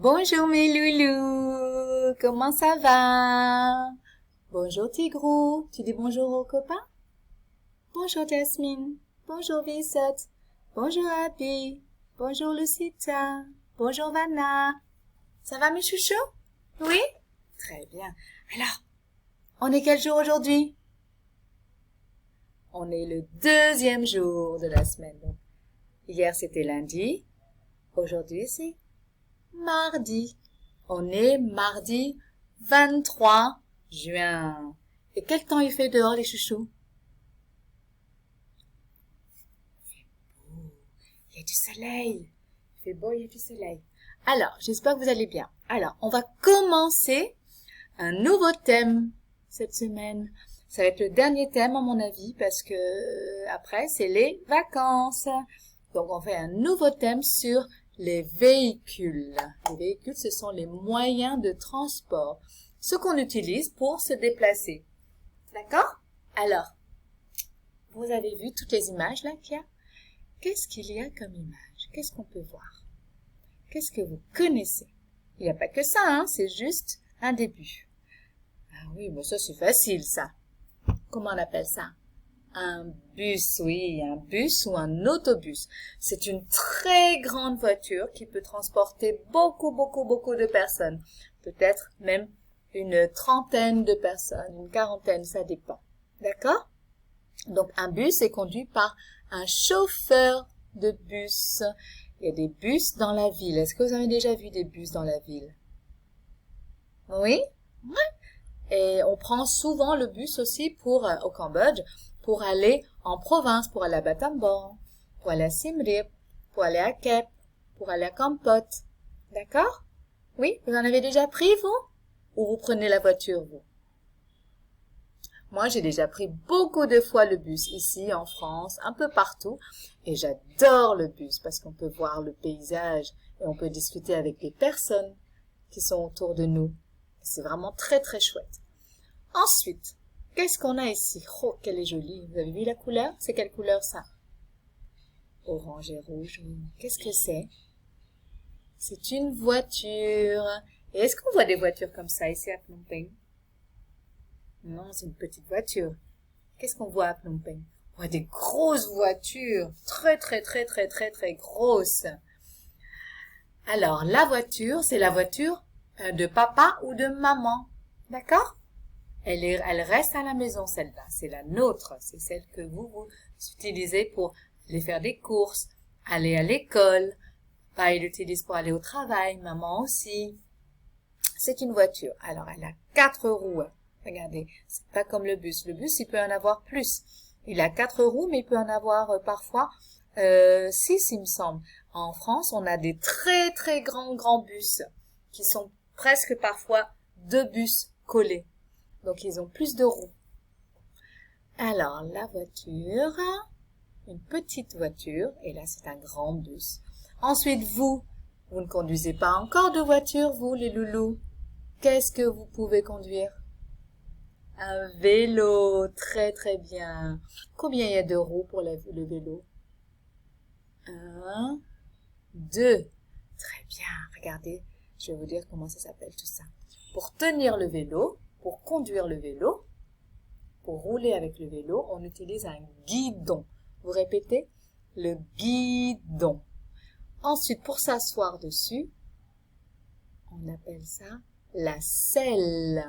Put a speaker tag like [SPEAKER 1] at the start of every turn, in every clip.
[SPEAKER 1] Bonjour mes loulous, comment ça va? Bonjour Tigrou, tu dis bonjour aux copains? Bonjour Jasmine, bonjour Visette, bonjour Abby, bonjour Lucita, bonjour Vanna. Ça va mes chouchous? Oui? Très bien. Alors, on est quel jour aujourd'hui? On est le deuxième jour de la semaine. Donc, hier c'était lundi, aujourd'hui c'est mardi. On est mardi 23 juin. Et quel temps il fait dehors, les chouchous? Il y a du soleil. Il fait beau, il y a du soleil. Alors, j'espère que vous allez bien. Alors, on va commencer un nouveau thème cette semaine. Ça va être le dernier thème, à mon avis, parce que après, c'est les vacances. Donc, on fait un nouveau thème sur les véhicules. Les véhicules, ce sont les moyens de transport. Ce qu'on utilise pour se déplacer. D'accord? Alors, vous avez vu toutes les images là qu'il y a? Qu'est-ce qu'il y a comme image? Qu'est-ce qu'on peut voir? Qu'est-ce que vous connaissez? Il n'y a pas que ça, hein? C'est juste un début. Ah oui, mais ça c'est facile ça. Comment on appelle ça? Un bus, oui, un bus ou un autobus. C'est une très grande voiture qui peut transporter beaucoup de personnes. Peut-être même une trentaine de personnes, une quarantaine, ça dépend. D'accord? Donc, un bus est conduit par un chauffeur de bus. Il y a des bus dans la ville. Est-ce que vous avez déjà vu des bus dans la ville? Oui? Oui. Et on prend souvent le bus aussi au Cambodge, pour aller en province, pour aller à Battambang, pour aller à Siem Reap, pour aller à Kep, pour aller à Kampot. D'accord? Oui? Vous en avez déjà pris, vous? Ou vous prenez la voiture, vous? Moi, j'ai déjà pris beaucoup de fois le bus ici, en France, un peu partout. Et j'adore le bus parce qu'on peut voir le paysage et on peut discuter avec les personnes qui sont autour de nous. C'est vraiment très chouette. Ensuite, qu'est-ce qu'on a ici? Oh, qu'elle est jolie. Vous avez vu la couleur? C'est quelle couleur ça? Orange et rouge. Qu'est-ce que c'est? C'est une voiture. Et est-ce qu'on voit des voitures comme ça ici à Phnom Penh? Non, c'est une petite voiture. Qu'est-ce qu'on voit à Phnom Penh? On voit des grosses voitures. Très grosses. Alors, la voiture, c'est la voiture de papa ou de maman. D'accord? Elle reste à la maison, celle-là. C'est la nôtre. C'est celle que vous utilisez pour aller faire des courses, aller à l'école. Papa, il l'utilise pour aller au travail. Maman aussi. C'est une voiture. Alors, elle a 4 roues. Regardez, c'est pas comme le bus. Le bus, il peut en avoir plus. Il a 4 roues, mais il peut en avoir parfois 6, il me semble. En France, on a des très grands bus qui sont presque parfois 2 bus collés. Donc, ils ont plus de roues. Alors, la voiture, une petite voiture, et là, c'est un grand bus. Ensuite, vous ne conduisez pas encore de voiture, vous, les loulous. Qu'est-ce que vous pouvez conduire? Un vélo, très bien. Combien il y a de roues pour le vélo? 1, 2. Très bien, regardez, je vais vous dire comment ça s'appelle tout ça. Pour tenir le vélo, pour conduire le vélo, pour rouler avec le vélo, on utilise un guidon. Vous répétez? Le guidon. Ensuite, pour s'asseoir dessus, on appelle ça la selle.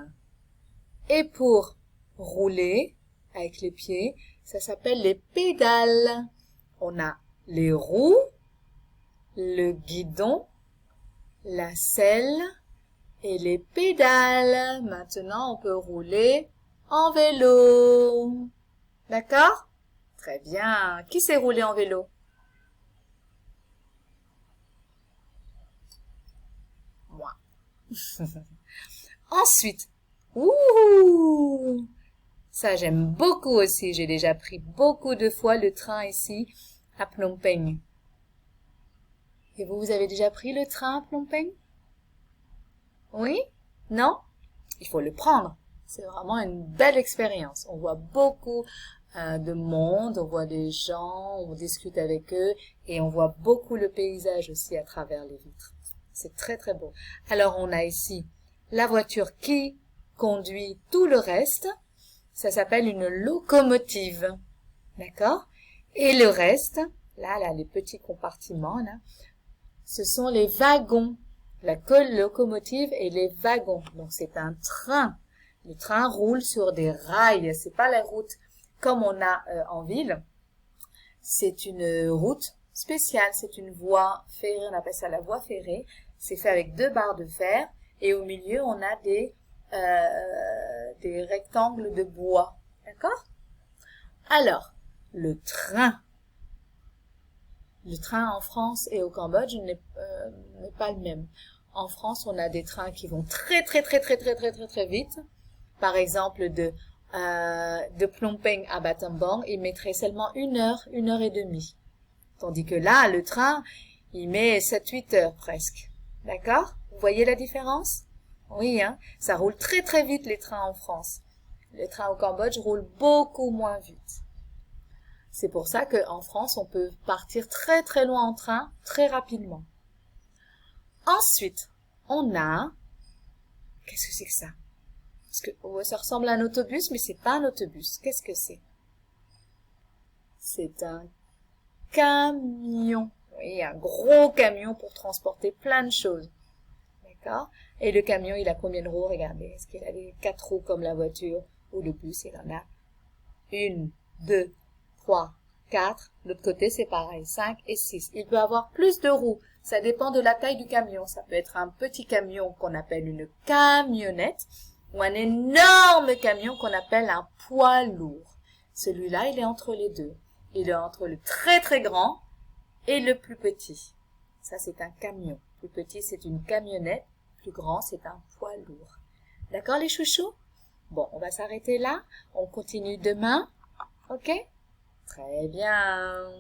[SPEAKER 1] Et pour rouler avec les pieds, ça s'appelle les pédales. On a les roues, le guidon, la selle et les pédales. Maintenant, on peut rouler en vélo. D'accord? Très bien. Qui sait rouler en vélo? Moi. Ensuite, ouh, ça j'aime beaucoup aussi. J'ai déjà pris beaucoup de fois le train ici à Phnom Penh. Et vous avez déjà pris le train à Phnom Penh? Oui? Non? Il faut le prendre. C'est vraiment une belle expérience. On voit beaucoup de monde, on voit des gens, on discute avec eux et on voit beaucoup le paysage aussi à travers les vitres. C'est très très beau. Alors on a ici la voiture qui conduit tout le reste. Ça s'appelle une locomotive. D'accord? Et le reste, là, les petits compartiments, là, ce sont les wagons. La locomotive et les wagons. Donc c'est un train. Le train roule sur des rails. C'est pas la route comme on a en ville. C'est une route spéciale. C'est une voie ferrée. On appelle ça la voie ferrée. C'est fait avec 2 barres de fer. Et au milieu, on a des rectangles de bois. D'accord? Alors, le train. Le train en France et au Cambodge n'est pas le même. En France, on a des trains qui vont très vite. Par exemple, de Phnom Penh à Battambang, il mettrait seulement 1 heure et demie. Tandis que là, le train, il met 7-8 heures presque. D'accord? Vous voyez la différence? Oui, hein? Ça roule très vite les trains en France. Les trains au Cambodge roulent beaucoup moins vite. C'est pour ça qu'en France, on peut partir très loin en train, très rapidement. Ensuite, on a... Qu'est-ce que c'est que ça? Parce que ça ressemble à un autobus, mais c'est pas un autobus. Qu'est-ce que c'est? C'est un camion. Oui, un gros camion pour transporter plein de choses. D'accord? Et le camion, il a combien de roues? Regardez, est-ce qu'il a les 4 roues comme la voiture ou le bus? Il en a 1, 2, 3, 4. De l'autre côté, c'est pareil, 5 et 6. Il peut avoir plus de roues. Ça dépend de la taille du camion. Ça peut être un petit camion qu'on appelle une camionnette ou un énorme camion qu'on appelle un poids lourd. Celui-là, il est entre les deux. Il est entre le très grand et le plus petit. Ça, c'est un camion. Plus petit, c'est une camionnette. Plus grand, c'est un poids lourd. D'accord, les chouchous? Bon, on va s'arrêter là. On continue demain. OK? Très bien.